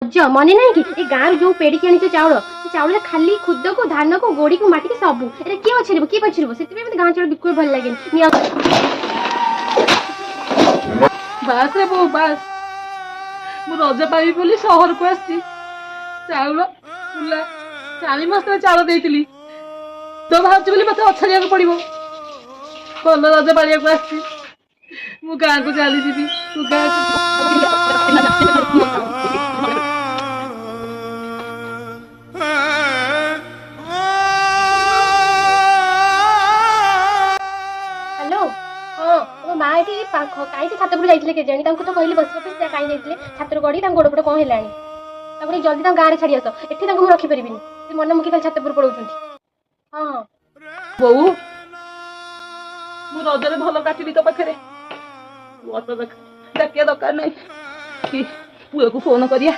ମନେ ନାହିଁ କି ଏ ଗାଁରୁ ଯୋଉ ପେଡ଼ିକି ଆଣିଛ ଚାଉଳ, ସେ ଚାଉଳରେ ଖାଲି ଖୁଦକୁ ଧାନକୁ ଗୋଡ଼ିକୁ ମାଟିକି ସବୁ ଏଟା କିଏ ପଛରିବ କିଏ ପଛରିବ? ସେଥିପାଇଁ ମତେ ଗାଁ ଚାଉଳ ବିଲକୁଲ ଭଲ ଲାଗେନି। ବାସ୍ ରେ ବୋଉ ବାସ୍, ମୁଁ ରଜ ପାଇବି ବୋଲି ସହରକୁ ଆସିଛି। ଚାଉଳ ବୁଲା 4 ମାସ ତଳେ ଚାଉଳ ଦେଇଥିଲି, ତ ଭାବୁଛି ବୋଲି ମତେ ଅଛାଡ଼ିବାକୁ ପଡିବ। ଭଲ ରଜ ପାଳିବାକୁ ଆସିଛି, ମୁଁ ଗାଁକୁ ଚାଲିଯିବି। ତୁ ଗାଁକୁ ହ୍ୟାଲୋ, ହଁ ମୋ ମା ଏଠି କାହିଁକି ଛାତ ଉପରୁ ଯାଇଥିଲେ କେଜାଣି? ତାଙ୍କୁ ତ କହିଲି ବସିବା ପାଇଁ, ସେ କାହିଁ ଯାଇଥିଲେ ଛାତରୁ ଗଡ଼ି ତାଙ୍କ ଗୋଡ଼ ଫୋଡ଼ କ'ଣ ହେଲାଣି? ତାପରେ ଜଲ୍ଦି ତାଙ୍କ ଗାଁରେ ଛାଡ଼ି ଆସ, ଏଠି ତାଙ୍କୁ ମୁଁ ରଖିପାରିବିନି। ସେ ମନମୁଖୀ ଖାଲି ଛାତ ଉପରୁ ପଳଉଛନ୍ତି। ହଁ ହଁ ବୋଉ, ମୁଁ ରଜରେ ଭଲ କାଟିବି ତୋ ପାଖରେ। ଡାକିବା ଦରକାର ନାହିଁ କି ପୁଅକୁ ଫୋନ କରିବା।